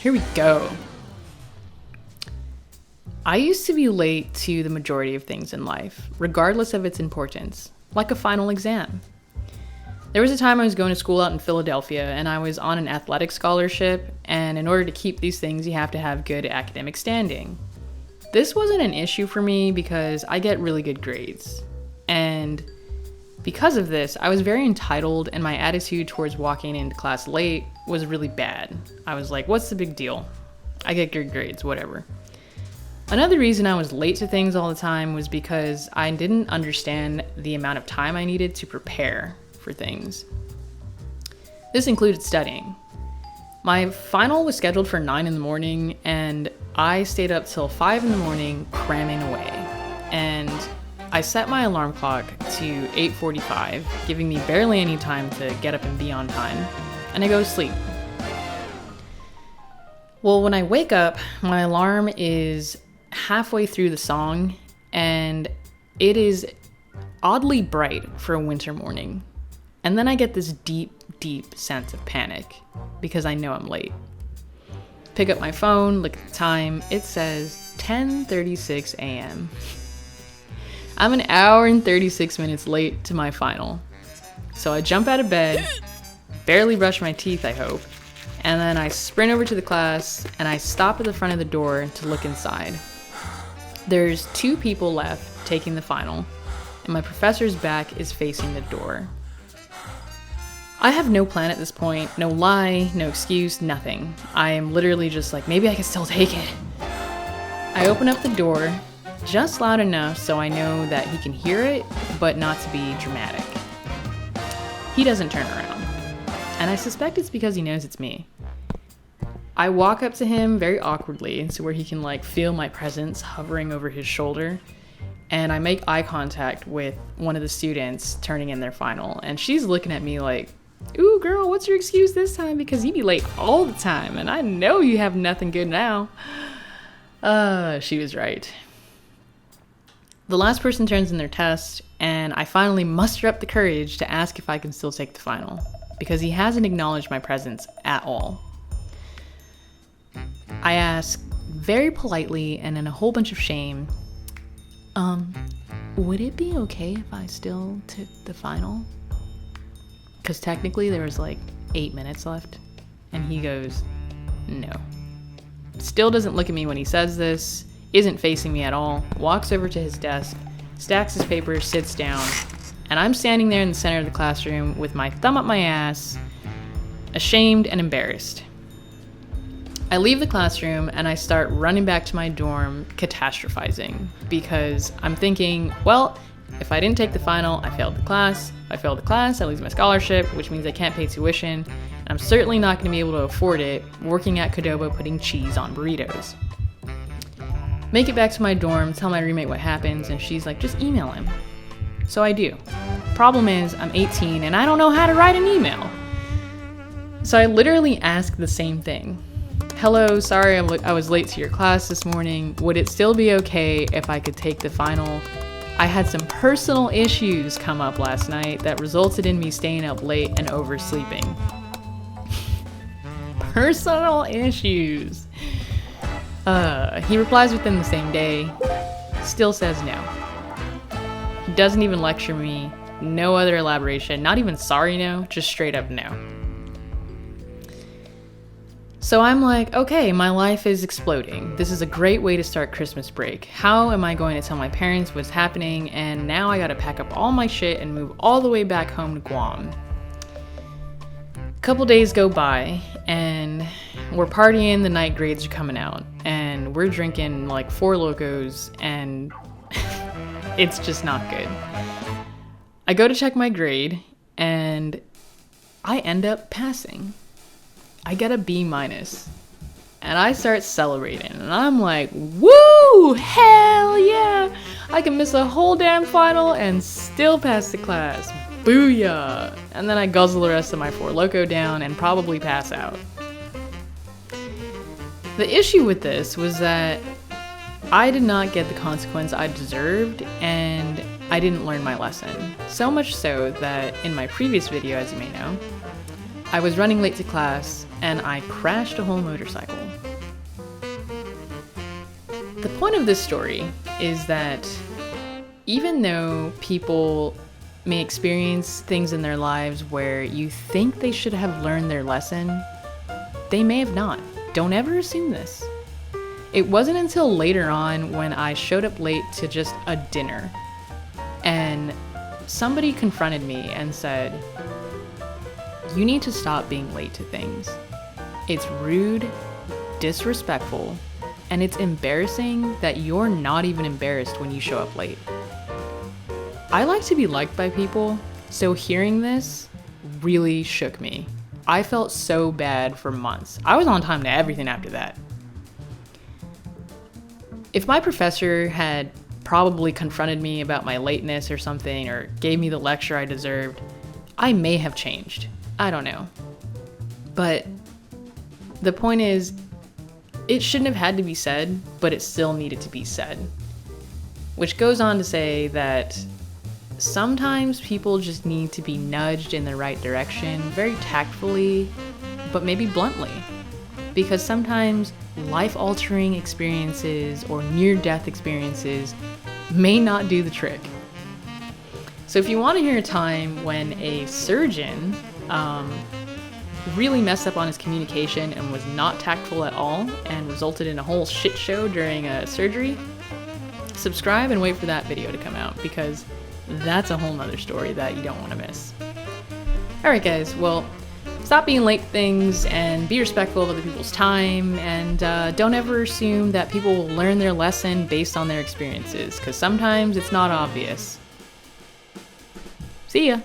Here we go. I used to be late to the majority of things in life, regardless of its importance, like a final exam. There was a time I was going to school out in Philadelphia, and I was on an athletic scholarship, and in order to keep these things, you have to have good academic standing. This wasn't an issue for me because I get really good grades. And because of this, I was very entitled, and my attitude towards walking into class late was really bad. I was like, what's the big deal? I get good grades, whatever. Another reason I was late to things all the time was because I didn't understand the amount of time I needed to prepare for things. This included studying. My final was scheduled for 9 in the morning, and I stayed up till 5 in the morning cramming away. And I set my alarm clock to 8:45, giving me barely any time to get up and be on time, and I go to sleep. Well, when I wake up, my alarm is halfway through the song, and it is oddly bright for a winter morning. And then I get this deep, deep sense of panic because I know I'm late. Pick up my phone, look at the time. It says 10:36 a.m. I'm an hour and 36 minutes late to my final. So I jump out of bed, barely brush my teeth, I hope, and then I sprint over to the class and I stop at the front of the door to look inside. There's 2 people left taking the final, and my professor's back is facing the door. I have no plan at this point, no lie, no excuse, nothing. I am literally just like, maybe I can still take it. I open up the door, just loud enough so I know that he can hear it, but not to be dramatic. He doesn't turn around, and I suspect it's because he knows it's me. I walk up to him very awkwardly, so where he can feel my presence hovering over his shoulder, and I make eye contact with one of the students turning in their final, and she's looking at me like, ooh girl, what's your excuse this time? Because you be late all the time, and I know you have nothing good now. She was right. The last person turns in their test, and I finally muster up the courage to ask if I can still take the final, because he hasn't acknowledged my presence at all. I ask very politely and in a whole bunch of shame, would it be okay if I still took the final? Because technically there was 8 minutes left, and he goes, no. Still doesn't look at me when he says this, isn't facing me at all, walks over to his desk, stacks his papers, sits down, and I'm standing there in the center of the classroom with my thumb up my ass, ashamed and embarrassed. I leave the classroom and I start running back to my dorm, catastrophizing, because I'm thinking, well, if I didn't take the final, I failed the class. If I failed the class, I lose my scholarship, which means I can't pay tuition, and I'm certainly not going to be able to afford it working at Qdoba putting cheese on burritos. Make it back to my dorm, tell my roommate what happens, and she's like, just email him. So I do. Problem is, I'm 18 and I don't know how to write an email. So I literally ask the same thing. Hello, sorry I was late to your class this morning. Would it still be okay if I could take the final? I had some personal issues come up last night that resulted in me staying up late and oversleeping. Personal issues. He replies within the same day, still says no. He doesn't even lecture me, no other elaboration, not even sorry no, just straight up no. So I'm like, okay, my life is exploding. This is a great way to start Christmas break. How am I going to tell my parents what's happening? And now I gotta pack up all my shit and move all the way back home to Guam. A couple days go by and we're partying, the night grades are coming out, and we're drinking 4 Locos, and it's just not good. I go to check my grade and I end up passing. I get a B-, and I start celebrating, and I'm like, woo, hell yeah, I can miss a whole damn final and still pass the class, booyah. And then I guzzle the rest of my 4 Loco down and probably pass out. The issue with this was that I did not get the consequence I deserved, and I didn't learn my lesson. So much so that in my previous video, as you may know, I was running late to class and I crashed a whole motorcycle. The point of this story is that even though people may experience things in their lives where you think they should have learned their lesson, they may have not. Don't ever assume this. It wasn't until later on when I showed up late to just a dinner and somebody confronted me and said, "You need to stop being late to things. It's rude, disrespectful, and it's embarrassing that you're not even embarrassed when you show up late." I like to be liked by people, so hearing this really shook me. I felt so bad for months. I was on time to everything after that. If my professor had probably confronted me about my lateness or something, or gave me the lecture I deserved, I may have changed. I don't know. But the point is, it shouldn't have had to be said, but it still needed to be said. Which goes on to say that sometimes people just need to be nudged in the right direction, very tactfully, but maybe bluntly. Because sometimes life-altering experiences or near-death experiences may not do the trick. So if you want to hear a time when a surgeon really messed up on his communication and was not tactful at all and resulted in a whole shit show during a surgery, subscribe and wait for that video to come out, because that's a whole nother story that you don't want to miss. Alright guys, well, stop being late things and be respectful of other people's time, and don't ever assume that people will learn their lesson based on their experiences, because sometimes it's not obvious. See ya!